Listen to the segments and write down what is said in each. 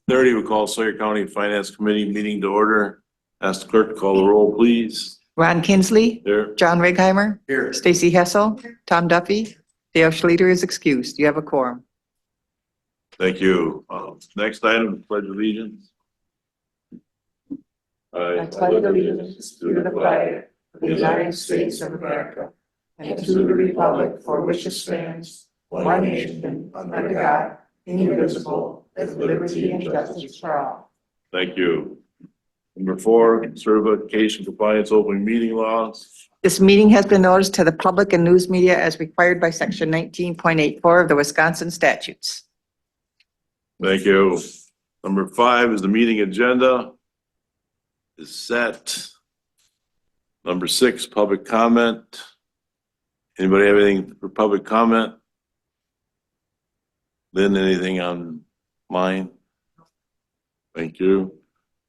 30, we call Sawyer County Finance Committee meeting to order. Ask the clerk to call the roll, please. Ron Kinsley, Here. John Righeimer, Here. Stacy Hessel, Tom Duffy. Dale Schleter is excused. You have a quorum. Thank you. Next item, pledge allegiance. I pledge allegiance to the flag of the United States of America and to the republic for which it stands, one nation, under God, indivisible, with liberty and justice for all. Thank you. Number 4, certification compliance open meeting laws. This meeting has been noticed to the public and news media as required by section 19.84 of the Wisconsin statutes. Thank you. Number 5 is the meeting agenda is set. Number 6, public comment. Anybody have anything for public comment? Lynn, anything on mine? Thank you.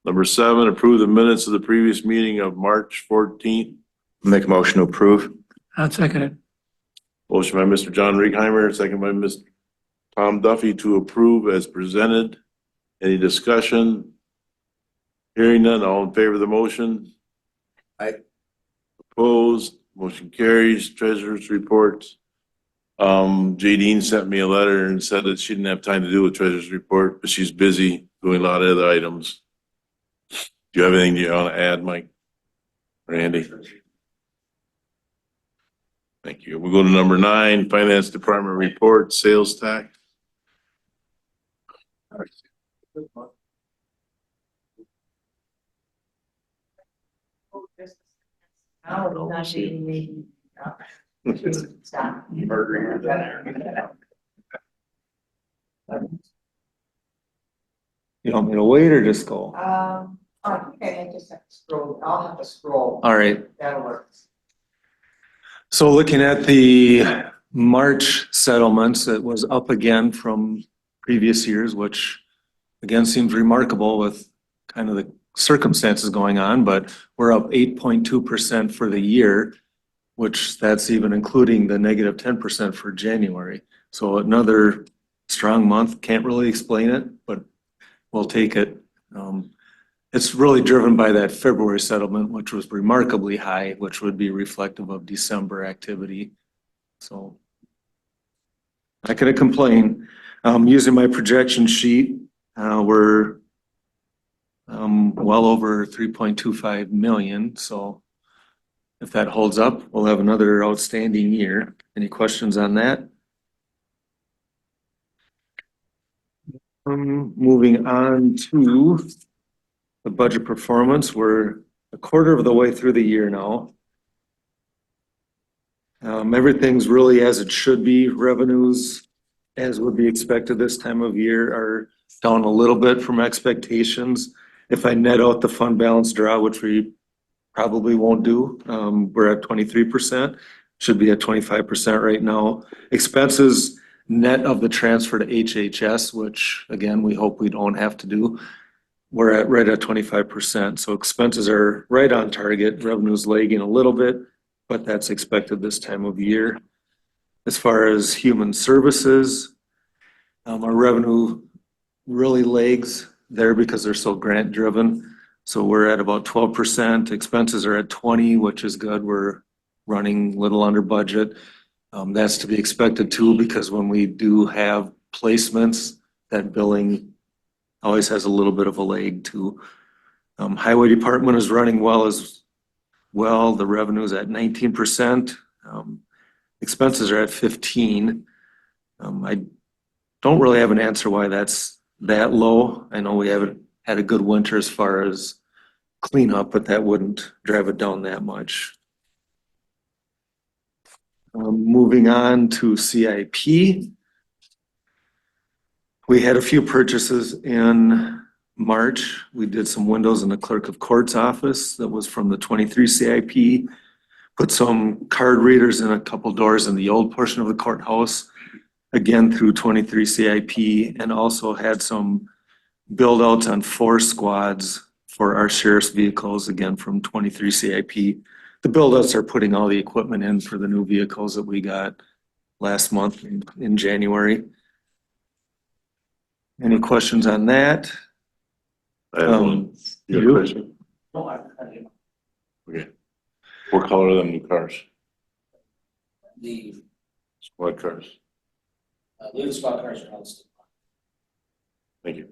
Number 7, approve the minutes of the previous meeting of March 14th. Make a motion to approve. I'll second it. Motion by Mr. John Righeimer, second by Mr. Tom Duffy to approve as presented. Any discussion? Hearing none, all in favor of the motion? Aye. Opposed, motion carries. Treasurer's reports. Jadine sent me a letter and said that she didn't have time to do a treasurer's report, but she's busy doing a lot of other items. Do you have anything you want to add, Mike? Randy? Thank you. We'll go to number 9, Finance Department report, sales tax. You want me to wait or just go? Okay, I just have to scroll. I'll have to scroll. All right. That'll work. So looking at the March settlements, it was up again from previous years, which again seems remarkable with kind of the circumstances going on, but we're up 8.2% for the year, which that's even including the negative 10% for January. So another strong month. Can't really explain it, but we'll take it. It's really driven by that February settlement, which was remarkably high, which would be reflective of December activity. So not gonna complain. Using my projection sheet, we're well over 3.25 million. So if that holds up, we'll have another outstanding year. Any questions on that? Moving on to the budget performance. We're a quarter of the way through the year now. Everything's really as it should be. Revenues, as would be expected this time of year, are down a little bit from expectations. If I net out the fund balance draw, which we probably won't do, we're at 23%, should be at 25% right now. Expenses net of the transfer to HHS, which again, we hope we don't have to do. We're at right at 25%. So expenses are right on target. Revenue's lagging a little bit, but that's expected this time of year. As far as human services, our revenue really lags there because they're so grant driven. So we're at about 12%. Expenses are at 20, which is good. We're running a little under budget. That's to be expected too, because when we do have placements, that billing always has a little bit of a lag too. Highway department is running well as well. The revenue is at 19%. Expenses are at 15. I don't really have an answer why that's that low. I know we haven't had a good winter as far as cleanup, but that wouldn't drive it down that much. Moving on to CIP. We had a few purchases in March. We did some windows in the clerk of court's office that was from the 23 CIP. Put some card readers in a couple doors in the old portion of the courthouse, again through 23 CIP, and also had some build outs on 4 squads for our sheriff's vehicles, again from 23 CIP. The build outs are putting all the equipment in for the new vehicles that we got last month in January. Any questions on that? I have one. You got a you? question? Okay. What color are them new cars? The, Squad cars? the squad cars are on. Thank you.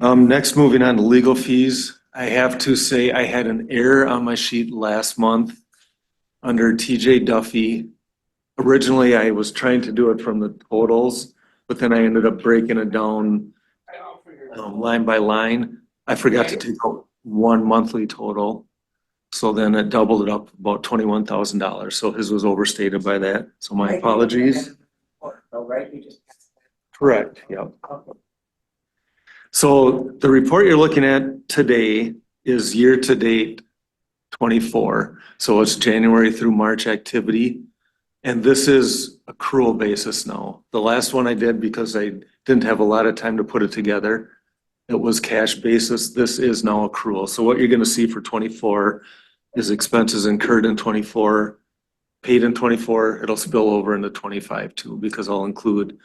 Next, moving on to legal fees. I have to say I had an error on my sheet last month under TJ Duffy. Originally, I was trying to do it from the totals, but then I ended up breaking it down line by line. I forgot to take out one monthly total. So then it doubled it up about $21,000. So his was overstated by that. So my apologies. Right, you just. Correct, yep. So the report you're looking at today is year-to-date 24. So it's January through March activity. And this is accrual basis now. The last one I did because I didn't have a lot of time to put it together. It was cash basis. This is now accrual. So what you're gonna see for 24 is expenses incurred in 24, paid in 24. It'll spill over into 25 too, because I'll include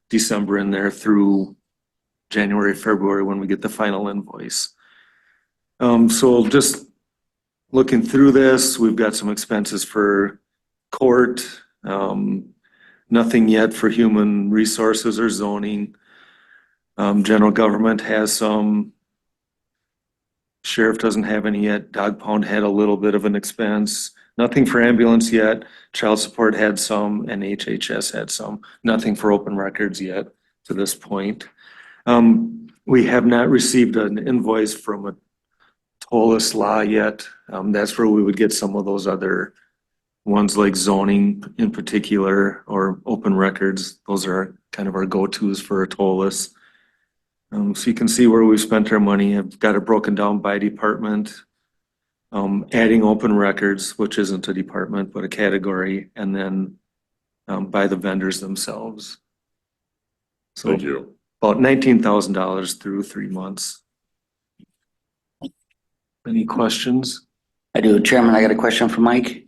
December in there through January, February, when we get the final invoice. So just looking through this, we've got some expenses for court, nothing yet for human resources or zoning. General government has some. Sheriff doesn't have any yet. Dog pound had a little bit of an expense. Nothing for ambulance yet. Child support had some and HHS had some. Nothing for open records yet to this point. We have not received an invoice from a Tollis law yet. That's where we would get some of those other ones like zoning in particular or open records. Those are kind of our go-tos for a Tollis. So you can see where we spent our money. I've got it broken down by department. Adding open records, which isn't a department, but a category, and then by the vendors themselves. So Thank you. about $19,000 through 3 months. Any questions? I do. Chairman, I got a question for Mike.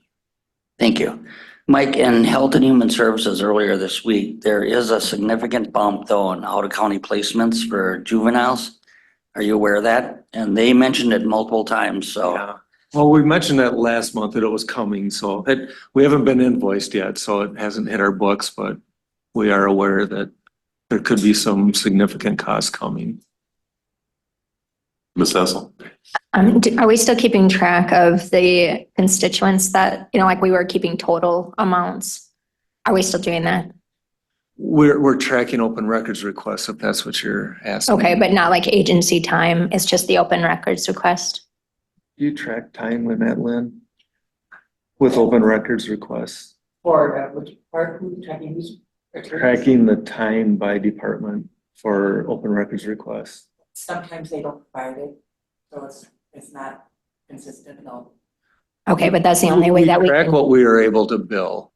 Thank you. Mike, in Health and Human Services earlier this week, there is a significant bump though in out-of-county placements for juveniles. Are you aware of that? And they mentioned it multiple times, so. Yeah. Well, we mentioned that last month that it was coming, so we haven't been invoiced yet, so it hasn't hit our books, but we are aware that there could be some significant costs coming. Ms. Hassel? Are we still keeping track of the constituents that, like we were keeping total amounts? Are we still doing that? We're tracking open records requests, if that's what you're asking. Okay, but not like agency time. It's just the open records request. You track time in that, Lynn? With open records requests, For, which part, who's checking who's? tracking the time by department for open records requests. Sometimes they don't provide it, so it's not consistent, no. Okay, but that's the only way that we track can. what we are able to bill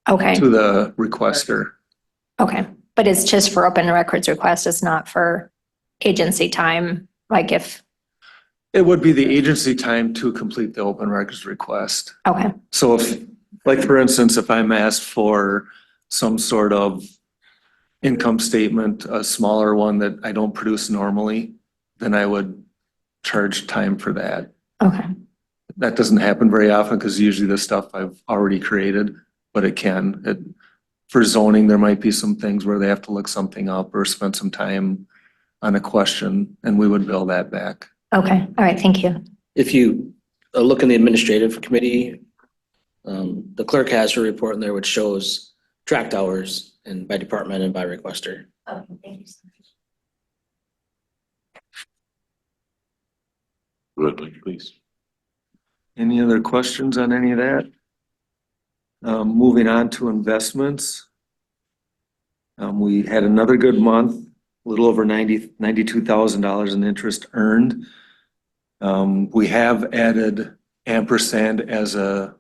Okay, to the requester. okay. But it's just for open records request. It's not for agency time. Like if, It would be the agency time to complete the open records request. okay, So if, like, for instance, if I'm asked for some sort of income statement, a smaller one that I don't produce normally, then I would charge time for that. okay. That doesn't happen very often because usually the stuff I've already created, but it can. For zoning, there might be some things where they have to look something up or spend some time on a question, and we would bill that back. Okay, all right, thank you. If you look in the administrative committee, the clerk has her report in there which shows tracked hours and by department and by requester. Okay, thank you so much. Go ahead, Mike, please. Any other questions on any of that? Moving on to investments. We had another good month, a little over $92,000 in interest earned. We have added ampersand as a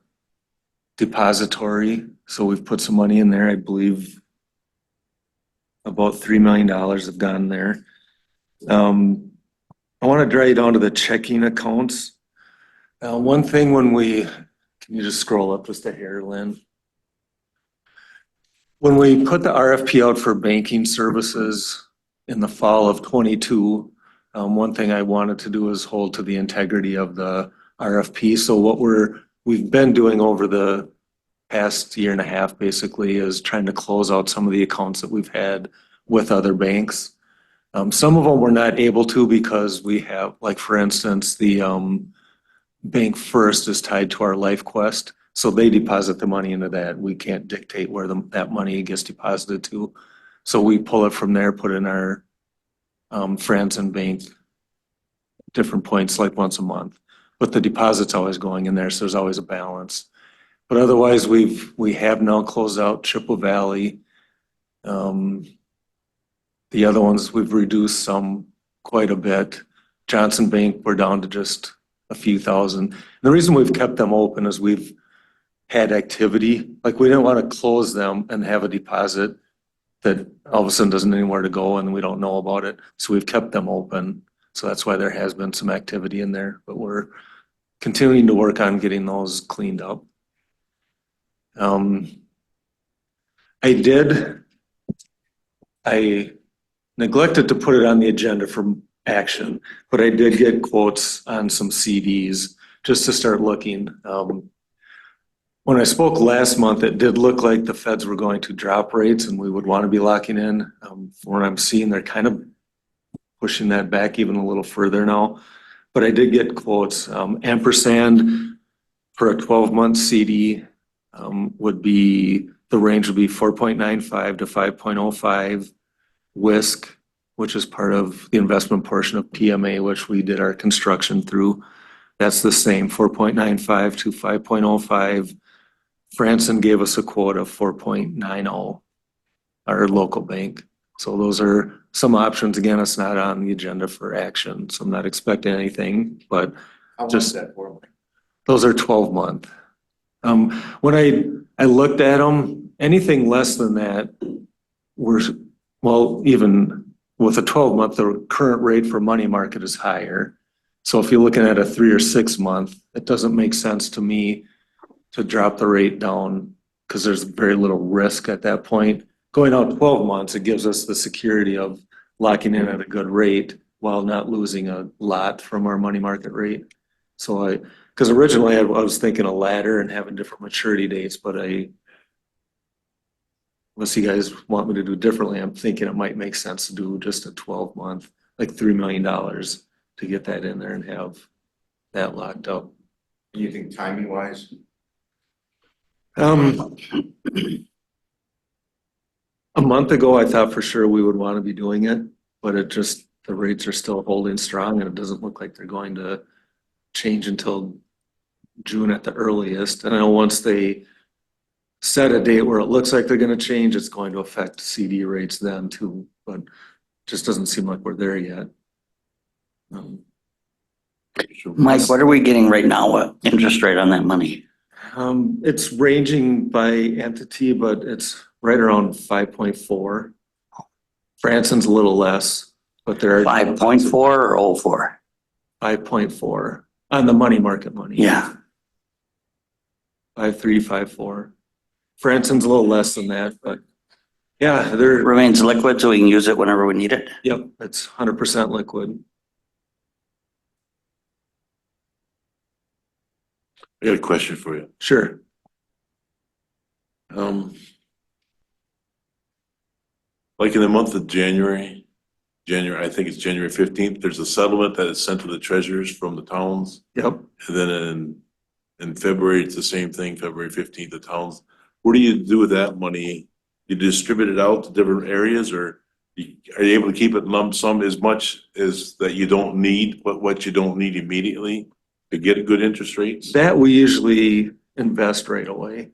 depository, so we've put some money in there. I believe about $3 million have gone there. I want to draw you down to the checking accounts. One thing when can you just scroll up just a hair, Lynn? When we put the RFP out for banking services in the fall of '22, one thing I wanted to do is hold to the integrity of the RFP. So what we've been doing over the past year and a half basically is trying to close out some of the accounts that we've had with other banks. Some of them we're not able to because we have, like for instance, the Bank First is tied to our LifeQuest. So they deposit the money into that. We can't dictate where that money gets deposited to. So we pull it from there, put it in our Franzen Bank, different points like once a month. But the deposit's always going in there, so there's always a balance. But otherwise, we have now closed out Chippewa Valley. The other ones, we've reduced some quite a bit. Johnson Bank, we're down to just a few thousand. And the reason we've kept them open is we've had activity. Like we didn't want to close them and have a deposit that all of a sudden doesn't anywhere to go and we don't know about it. So we've kept them open. So that's why there has been some activity in there, but we're continuing to work on getting those cleaned up. I neglected to put it on the agenda for action, but I did get quotes on some CDs just to start looking. When I spoke last month, it did look like the feds were going to drop rates and we would want to be locking in. From what I'm seeing, they're kind of pushing that back even a little further now. But I did get quotes. Ampersand for a 12-month CD would be, the range would be 4.95 to 5.05. WISC, which is part of the investment portion of PMA, which we did our construction through. That's the same, 4.95 to 5.05. Franzen gave us a quote of 4.90, our local bank. So those are some options. Again, it's not on the agenda for action, so I'm not expecting anything, but just that for? those are 12-month. When I looked at them, anything less than that well, even with a 12-month, the current rate for money market is higher. So if you're looking at a 3 or 6 month, it doesn't make sense to me to drop the rate down because there's very little risk at that point. Going out 12 months, it gives us the security of locking in at a good rate while not losing a lot from our money market rate. So because originally I was thinking a ladder and having different maturity dates, but unless you guys want me to do differently, I'm thinking it might make sense to do just a 12-month, like $3 million to get that in there and have that locked up. You think timing wise? A month ago, I thought for sure we would want to be doing it, but the rates are still holding strong and it doesn't look like they're going to change until June at the earliest. And I know once they set a date where it looks like they're going to change, it's going to affect CD rates then too, but just doesn't seem like we're there yet. Mike, what are we getting right now? What interest rate on that money? It's ranging by entity, but it's right around 5.4. Franzen's a little less, but there are 5.4 or 04? 5.4 on the money market money. Yeah. 5.3, 5.4. Franzen's a little less than that, but yeah, they're, Remains liquid so we can use it whenever we need it. yep, it's 100% liquid. I got a question for you. Sure. Like in the month of January, I think it's January 15th, there's a settlement that is sent to the treasurers from the towns. Yep. And then in February, it's the same thing, February 15th, the towns. What do you do with that money? You distribute it out to different areas, or are you able to keep it lump sum as much as that you don't need, what you don't need immediately to get good interest rates? That we usually invest right away.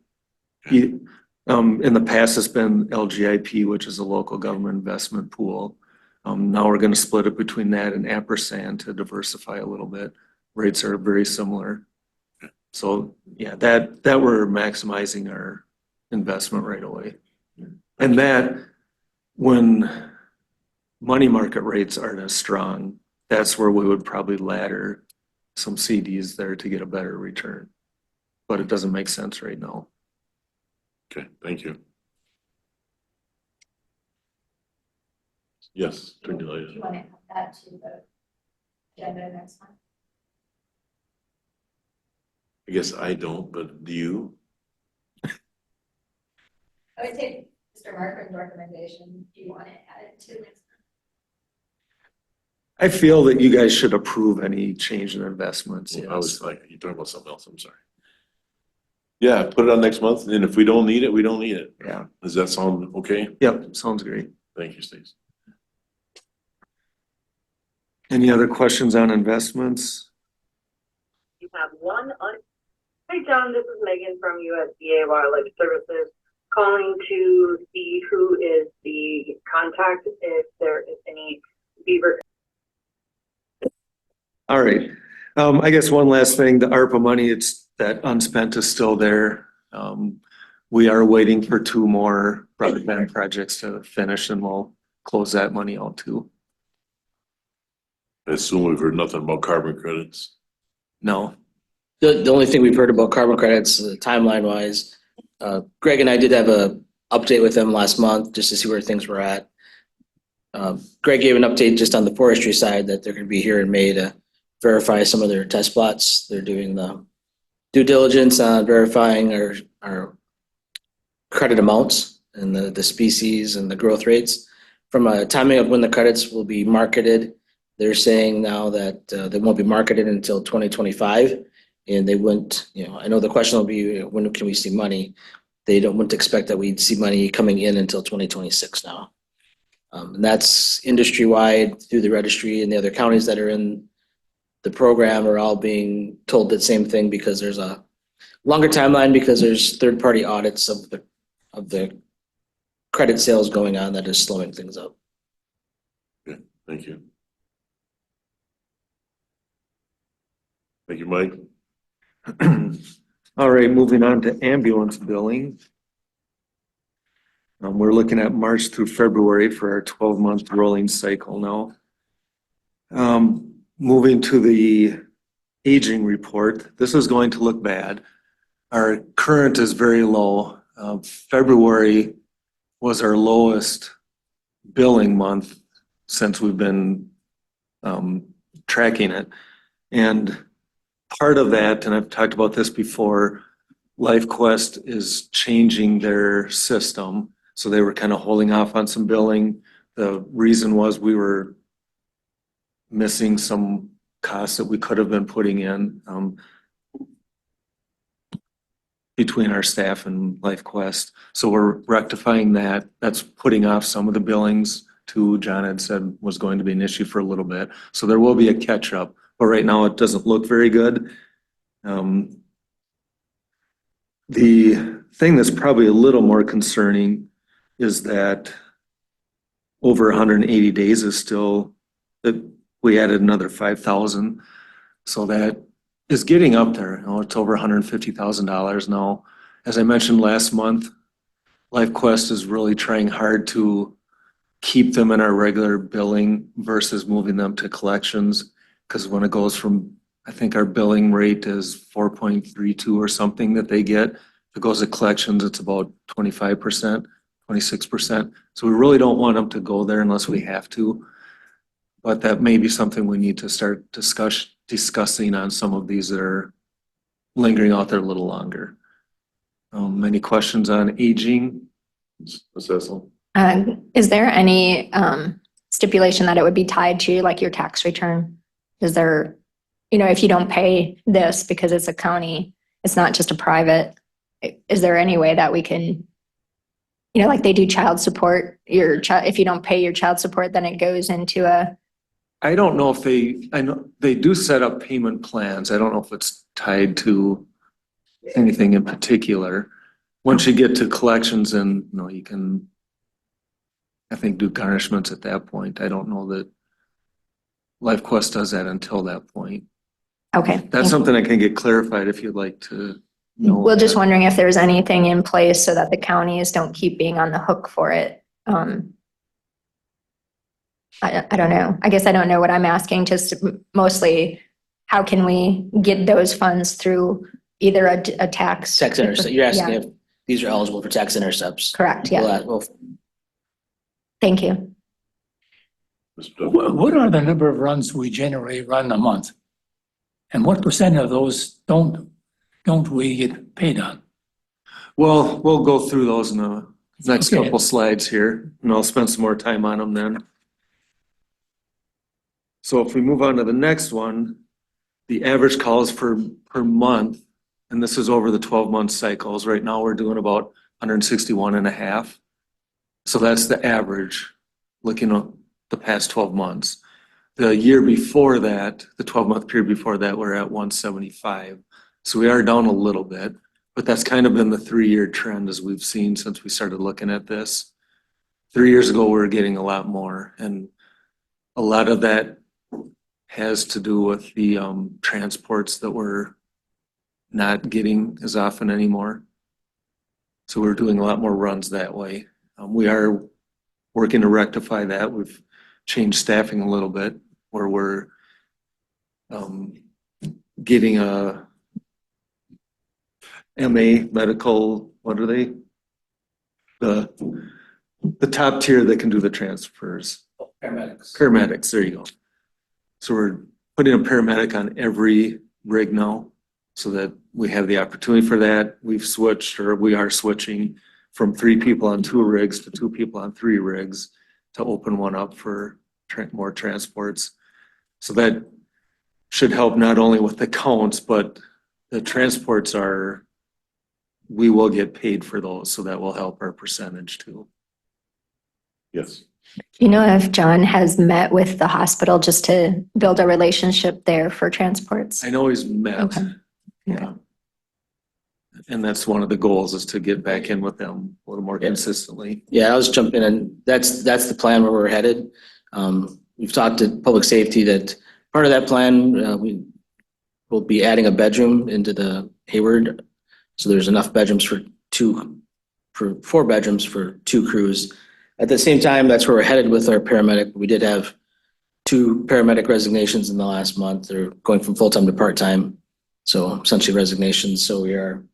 In the past, it's been LGIP, which is a local government investment pool. Now we're going to split it between that and Ampersand to diversify a little bit. Rates are very similar. So yeah, that we're maximizing our investment right away. And that when money market rates aren't as strong, that's where we would probably ladder some CDs there to get a better return. But it doesn't make sense right now. Okay, thank you. Yes, turn your light Do you on. want to add that to the agenda next month? I guess I don't, but do you? I would take Mr. Markman's recommendation. Do you want to add it to next I feel that you guys should approve any change in investments, I was yes. like, you're talking about something else, I'm sorry. Yeah, put it on next month, and if we don't need it, we don't need it. Yeah, Does that sound okay? yep, sounds great. Thank you, Stacy. Any other questions on investments? You have one. Hey, John, this is Megan from USDA Wildlife Services, calling to see who is the contact if there is any beaver. All right, I guess one last thing, the ARPA money, it's that unspent is still there. We are waiting for 2 more broadband projects to finish and we'll close that money out too. I assume we've heard nothing about carbon credits. No, The only thing we've heard about carbon credits, timeline wise, Greg and I did have a update with them last month just to see where things were at. Greg gave an update just on the forestry side that they're gonna be here in May to verify some of their test plots. They're doing the due diligence on verifying our credit amounts and the species and the growth rates. From a timing of when the credits will be marketed, they're saying now that they won't be marketed until 2025. And they wouldn't, I know the question will be, when can we see money? They wouldn't expect that we'd see money coming in until 2026 now. And that's industry-wide through the registry, and the other counties that are in the program are all being told the same thing because there's a longer timeline because there's third-party audits of the credit sales going on that is slowing things up. Thank you. Thank you, Mike. all right, moving on to ambulance billing. We're looking at March through February for our 12-month rolling cycle now. Moving to the aging report, this is going to look bad. Our current is very low. February was our lowest billing month since we've been tracking it. And part of that, and I've talked about this before, LifeQuest is changing their system. So they were kind of holding off on some billing. The reason was we were missing some costs that we could have been putting in between our staff and LifeQuest. So we're rectifying that. That's putting off some of the billings to, John had said, was going to be an issue for a little bit. So there will be a catch up, but right now it doesn't look very good. The thing that's probably a little more concerning is that over 180 days is still, that we added another 5,000. So that is getting up there. It's over $150,000 now. As I mentioned last month, LifeQuest is really trying hard to keep them in our regular billing versus moving them to collections. Because when it goes from, I think our billing rate is 4.32 or something that they get. If it goes to collections, it's about 25%, 26%. So we really don't want them to go there unless we have to. But that may be something we need to start discussing on some of these that are lingering out there a little longer. Any questions on aging? Ms. Cecil? Is there any stipulation that it would be tied to like your tax return? Is there, if you don't pay this because it's a county, it's not just a private, is there any way that we can, like they do child support, if you don't pay your child support, then it goes into a. I don't know if I know they do set up payment plans. I don't know if it's tied to anything in particular. Once you get to collections and, you can, I think, do garnishments at that point. I don't know that LifeQuest does that until that point. Okay. That's something I can get clarified if you'd like to know. We're just wondering if there's anything in place so that the counties don't keep being on the hook for it. I don't know. I guess I don't know what I'm asking, just mostly how can we get those funds through either a tax? Tax intercept, you're asking Yeah. if these are eligible for tax intercepts. Correct, yeah. Well, Thank you. Mr. Doug. What are the number of runs we generally run a month? And what percent of those don't we get paid on? Well, we'll go through those in the next Okay. couple slides here, and I'll spend some more time on them then. So if we move on to the next one, the average calls per month, and this is over the 12-month cycles. Right now, we're doing about 161 and a half. So that's the average, looking at the past 12 months. The year before that, the 12-month period before that, we're at 175. So we are down a little bit, but that's kind of been the 3-year trend as we've seen since we started looking at this. 3 years ago, we were getting a lot more, and a lot of that has to do with the transports that we're not getting as often anymore. So we're doing a lot more runs that way. We are working to rectify that. We've changed staffing a little bit where we're getting a MA medical, what are they? The top tier that can do the transfers. Paramedics. Paramedics, there you go. So we're putting a paramedic on every rig now so that we have the opportunity for that. We've switched, or we are switching from 3 people on 2 rigs to 2 people on 3 rigs to open one up for more transports. So that should help not only with the counts, but the transports we will get paid for those, so that will help our percentage too. Yes. Do you know if John has met with the hospital just to build a relationship there for transports? I know he's met. Okay. Yeah. And that's one of the goals, is to get back in with them a little more consistently. Yeah, I was jumping in. That's the plan where we're headed. We've talked to public safety that part of that plan, we will be adding a bedroom into the Hayward. So there's enough bedrooms for 4 bedrooms for 2 crews. At the same time, that's where we're headed with our paramedic. We did have 2 paramedic resignations in the last month. They're going from full-time to part-time. So essentially resignations. So we are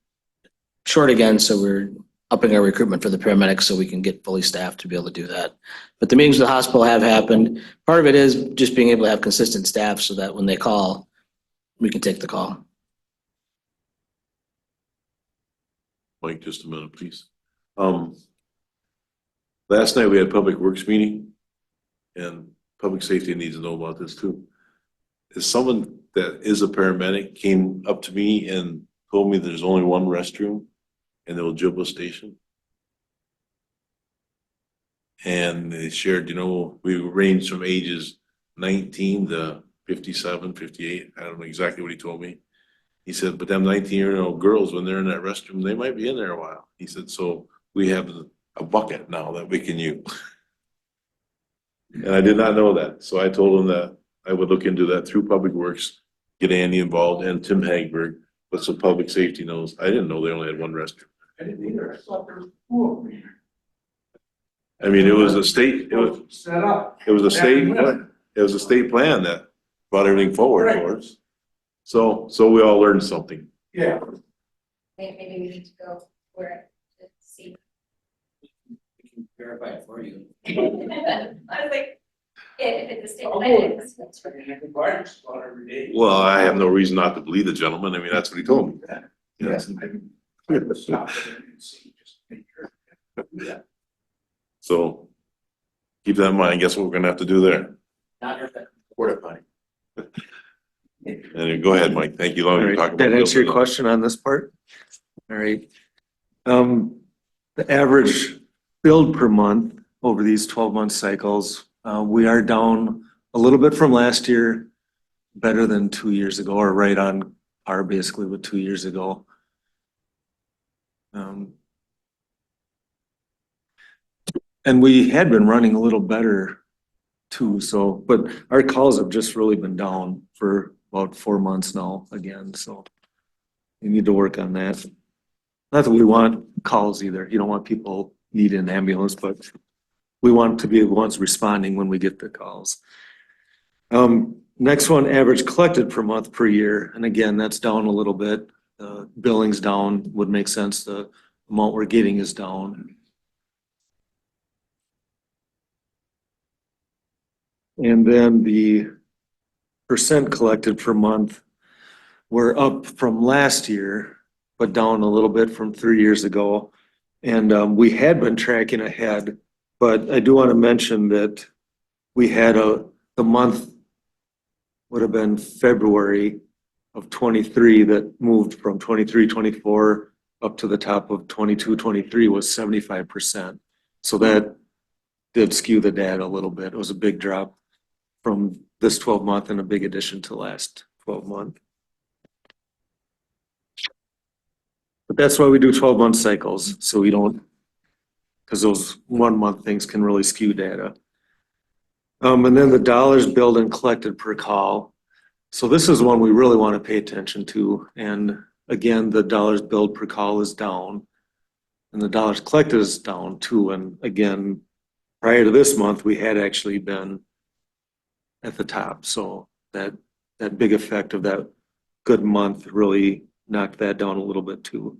short again. So we're upping our recruitment for the paramedics so we can get fully staffed to be able to do that. But the meetings with the hospital have happened. Part of it is just being able to have consistent staff so that when they call, we can take the call. Mike, just a minute, please. Last night we had Public Works meeting, and public safety needs to know about this too. Is someone that is a paramedic came up to me and told me there's only one restroom in the Ojibwa station. And they shared, we range from ages 19 to 57, 58. I don't know exactly what he told me. He said, but them 19-year-old girls, when they're in that restroom, they might be in there a while. He said, so we have a bucket now that we can use. And I did not know that. So I told him that I would look into that through Public Works, get Andy involved and Tim Hagberg, but so public safety knows. I didn't know they only had one restroom. I didn't either. I thought there was 2 of them here. I mean, it was a state Set up. plan that brought everything forward for us. So we all learned something. Yeah. Maybe we need to go where to see. We can verify it for you. I was like, if it's a state Well, I have no reason not to believe the gentleman. I mean, that's what he told me. Yes. So keep that in mind. Guess what we're gonna have to do there? Porta potty. And go ahead, Mike. Thank you. All Long right, talk about that answer your building up. question on this part? All right. The average build per month over these 12-month cycles, we are down a little bit from last year, better than 2 years ago, or right on par basically with 2 years ago. And we had been running a little better too, but our calls have just really been down for about 4 months now again, so we need to work on that. Not that we want calls either. You don't want people needing an ambulance, but we want to be the ones responding when we get the calls. Next one, average collected per month per year. And again, that's down a little bit. Billing's down, would make sense. The amount we're getting is down. And then the percent collected per month were up from last year, but down a little bit from 3 years ago. And we had been tracking ahead, but I do want to mention that we had the month would have been February of 23 that moved from 23, 24 up to the top of 22, 23 was 75%. So that did skew the data a little bit. It was a big drop from this 12-month and a big addition to last 12-month. But that's why we do 12-month cycles, so we don't, because those 1 month things can really skew data. And then the dollars billed and collected per call. So this is one we really want to pay attention to. And again, the dollars billed per call is down. And the dollars collected is down too. And again, prior to this month, we had actually been at the top. So that big effect of that good month really knocked that down a little bit too.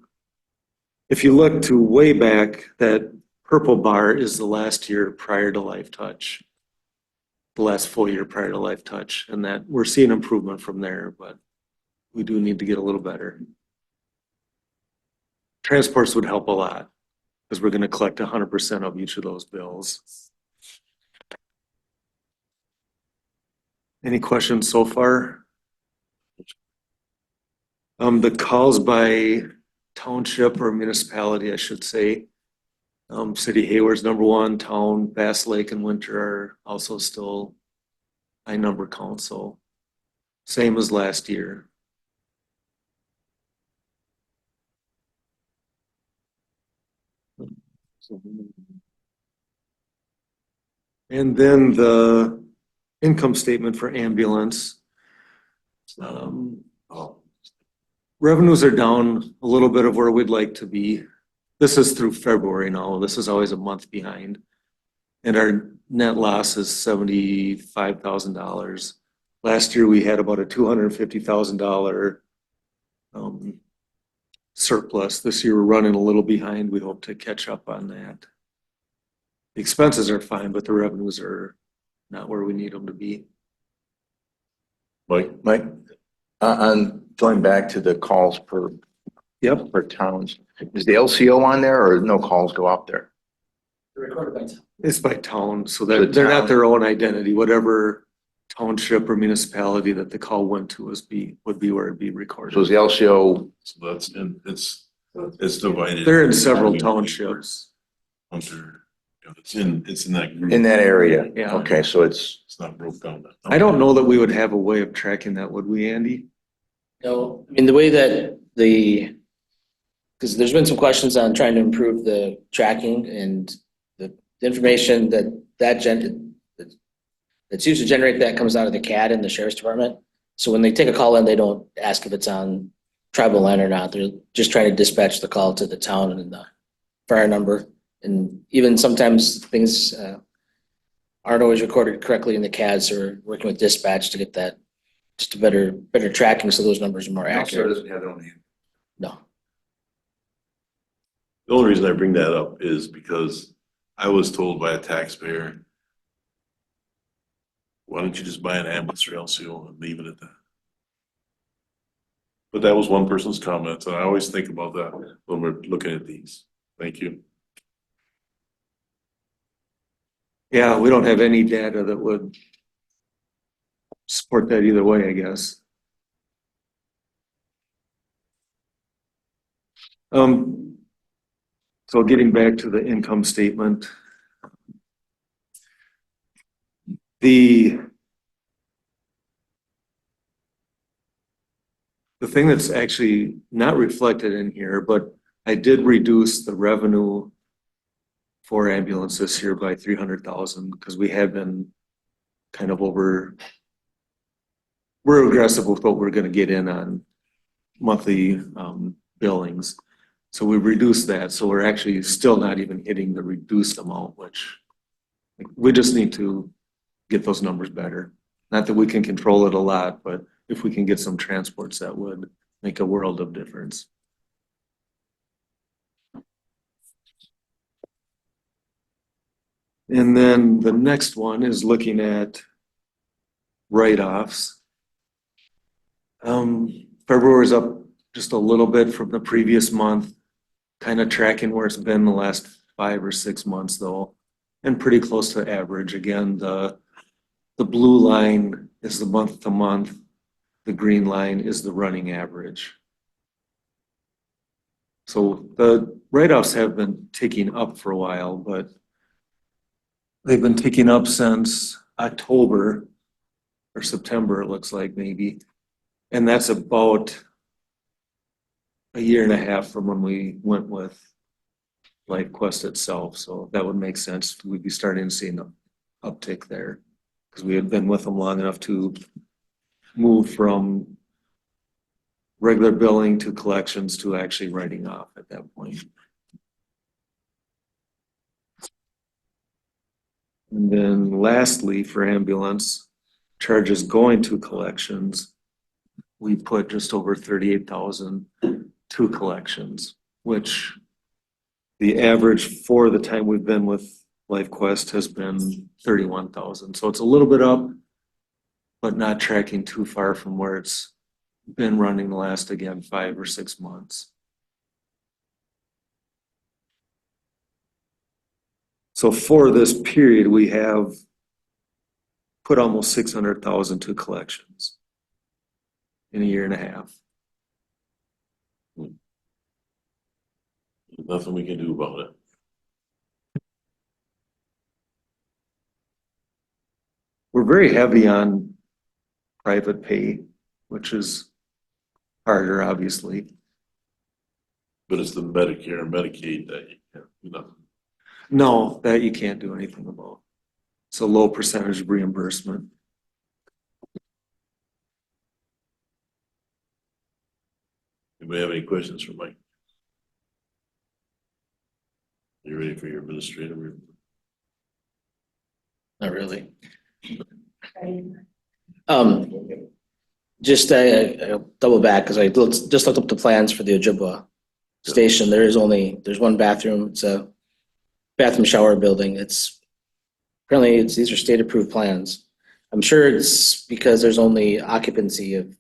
If you look to way back, that purple bar is the last year prior to Life Touch. The last full year prior to Life Touch, and that we're seeing improvement from there, but we do need to get a little better. Transports would help a lot because we're going to collect 100% of each of those bills. Any questions so far? The calls by township or municipality, I should say. City Hayward's #1, town, Bass Lake and Winter are also still high number count, so same as last year. And then the income statement for ambulance. Revenues are down a little bit of where we'd like to be. This is through February now. This is always a month behind. And our net loss is $75,000. Last year, we had about a $250,000 surplus. This year, we're running a little behind. We hope to catch up on that. The expenses are fine, but the revenues are not where we need them to be. Mike? Mike, on going back to the calls per towns, is the LCO on there or no calls go up there? It's by town, so The they're not town- their own identity. Whatever township or municipality that the call went to would be where it'd be recorded. So is the LCO, So that's, it's divided. They're in several townships. Under, it's in that group. in that area? Yeah. Okay, so it's, It's not broke down. I don't know that we would have a way of tracking that, would we, Andy? No, I mean, the way that because there's been some questions on trying to improve the tracking and the information that's used to generate that comes out of the CAD in the sheriff's department. So when they take a call in, they don't ask if it's on tribal land or not. They're just trying to dispatch the call to the town and the fire number. And even sometimes things aren't always recorded correctly in the CAD, so we're working with dispatch to get that just a better tracking so those numbers are more accurate. doesn't have their own name. No. The only reason I bring that up is because I was told by a taxpayer, why don't you just buy an ambulance or LCO and leave it at that? But that was one person's comment, and I always think about that when we're looking at these. Thank you. Yeah, we don't have any data that would support that either way, I guess. So getting back to the income statement. The thing that's actually not reflected in here, but I did reduce the revenue for ambulance this year by 300,000 because we had been kind of we're aggressive with what we're going to get in on monthly billings. So we reduced that. So we're actually still not even hitting the reduced amount, which we just need to get those numbers better. Not that we can control it a lot, but if we can get some transports, that would make a world of difference. And then the next one is looking at write-offs. February's up just a little bit from the previous month, kind of tracking where it's been the last 5 or 6 months though, and pretty close to average. Again, the blue line is the month to month, the green line is the running average. So the write-offs have been ticking up for a while, but they've been ticking up since October or September, it looks like maybe. And that's about a year and a half from when we went with LifeQuest itself. So that would make sense. We'd be starting to see an uptick there because we had been with them long enough to move from regular billing to collections to actually writing off at that point. And then lastly, for ambulance charges going to collections, we put just over 38,000 to collections, which the average for the time we've been with LifeQuest has been 31,000. So it's a little bit up, but not tracking too far from where it's been running the last, again, 5 or 6 months. So for this period, we have put almost 600,000 to collections in a year and a half. Nothing we can do about it. We're very heavy on private pay, which is harder, obviously. But it's the Medicare and Medicaid that you can't, you know. No, that you can't do anything about. It's a low percentage reimbursement. Anybody have any questions for Mike? You ready for your administrative report? Not really. Just double back because I just looked up the plans for the Ojibwa station. There's one bathroom. It's a bathroom shower building. Apparently these are state approved plans. I'm sure it's because there's only occupancy of,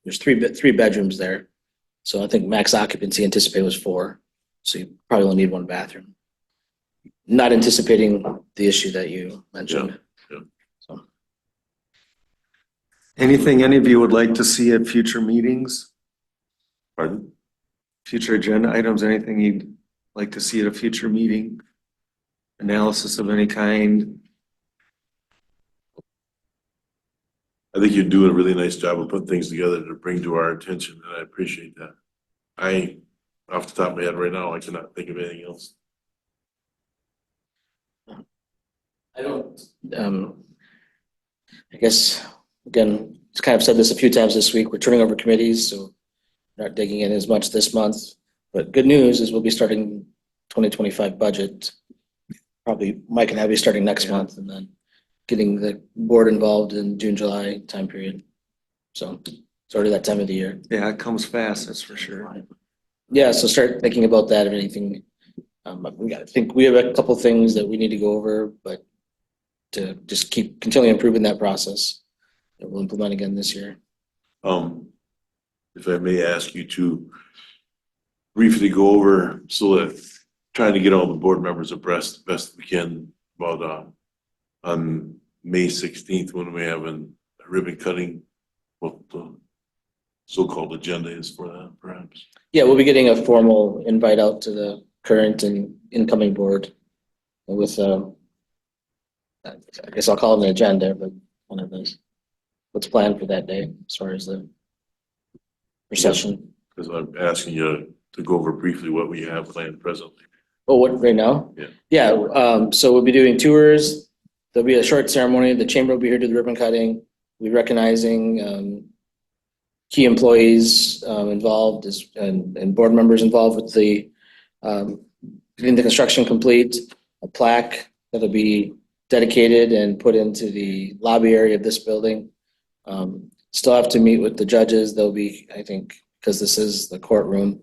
there's three bedrooms there. So I think max occupancy anticipated was 4. So you probably only need 1 bathroom. Not anticipating the issue that you mentioned. Yeah. So. Anything any of you would like to see at future meetings, Pardon? future agenda items, anything you'd like to see at a future meeting? Analysis of any kind? I think you're doing a really nice job of putting things together to bring to our attention, and I appreciate that. Off the top of my head right now, I cannot think of anything else. I don't, I guess, again, it's kind of said this a few times this week, we're turning over committees, so not digging in as much this month. But good news is we'll be starting 2025 budget. Probably Mike and I will be starting next month and then getting the board involved in June, July time period. So it's already that time of the year. Yeah, it comes fast, that's for sure. Yeah, so start thinking about that if anything. I think we have a couple things that we need to go over, but to just keep continually improving that process that we'll implement again this year. If I may ask you to briefly go over, so that trying to get all the board members abreast best we can about on May 16th when we have a ribbon cutting, what the so-called agenda is for that, perhaps. Yeah, we'll be getting a formal invite out to the current and incoming board with, I guess I'll call it an agenda, but one of those, what's planned for that day as far as the procession. Because I'm asking you to go over briefly what we have planned presently. Oh, what, right now? Yeah. Yeah, so we'll be doing tours. There'll be a short ceremony. The chamber will be here to do the ribbon cutting. We'll be recognizing key employees involved and board members involved with the getting the construction complete, a plaque that'll be dedicated and put into the lobby area of this building. Still have to meet with the judges. They'll be, I think, because this is the courtroom,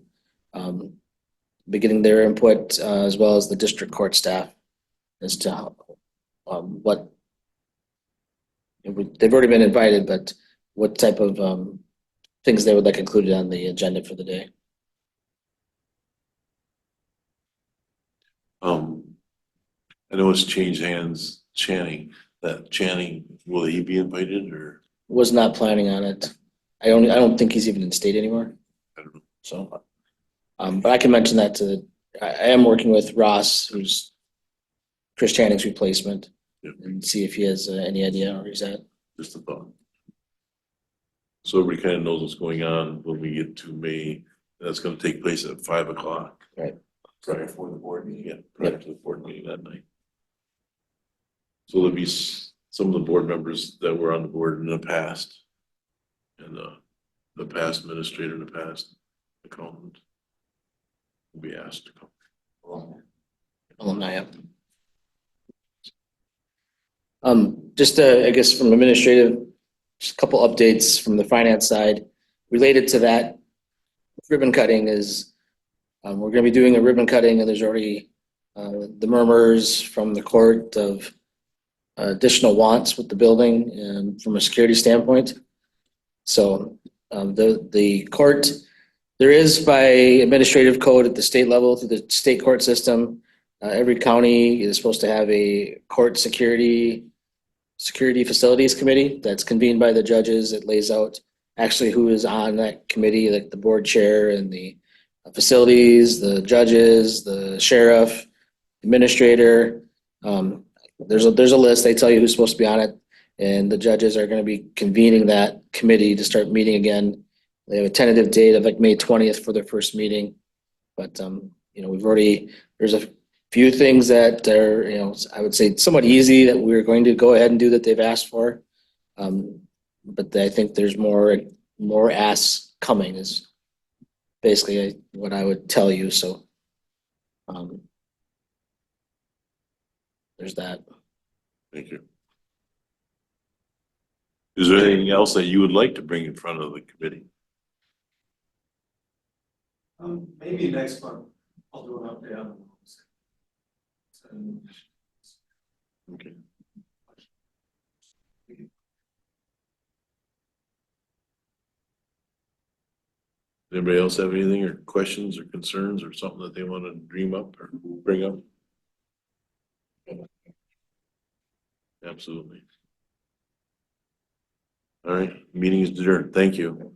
be getting their input as well as the district court staff as to what they've already been invited, but what type of things they would like included on the agenda for the day. I know it's changed hands, Channing, that Channing, will he be invited or? Was not planning on it. I don't think he's even in state anymore. I don't know. So, but I can mention that I am working with Ross, who's Chris Channing's replacement, Yep. and see if he has any idea where he's at. Just a thought. So everybody kind of knows what's going on when we get to May. That's gonna take place at 5 o'clock. Right. Prior for the board meeting, yeah, prior to the board meeting that night. So there'll be some of the board members that were on the board in the past. And the past administrator, the past accountant. Will be asked to come. Alumni up. Just I guess from administrative, just a couple updates from the finance side related to that. Ribbon cutting is, we're gonna be doing a ribbon cutting, and there's already the murmurs from the court of additional wants with the building and from a security standpoint. So the court, there is by administrative code at the state level through the state court system, every county is supposed to have a court security facilities committee that's convened by the judges. It lays out actually who is on that committee, like the board chair and the facilities, the judges, the sheriff, administrator. There's a list. They tell you who's supposed to be on it, and the judges are going to be convening that committee to start meeting again. They have a tentative date of like May 20th for their first meeting, but there's a few things that are, I would say somewhat easy that we're going to go ahead and do that they've asked for. But I think there's more asks coming is basically what I would tell you. So there's that. Thank you. Is there anything else that you would like to bring in front of the committee? Maybe next month, I'll do an update on the Okay. Anybody else have anything or questions or concerns or something that they want to dream up or bring up? Absolutely. All right, meeting is adjourned. Thank you.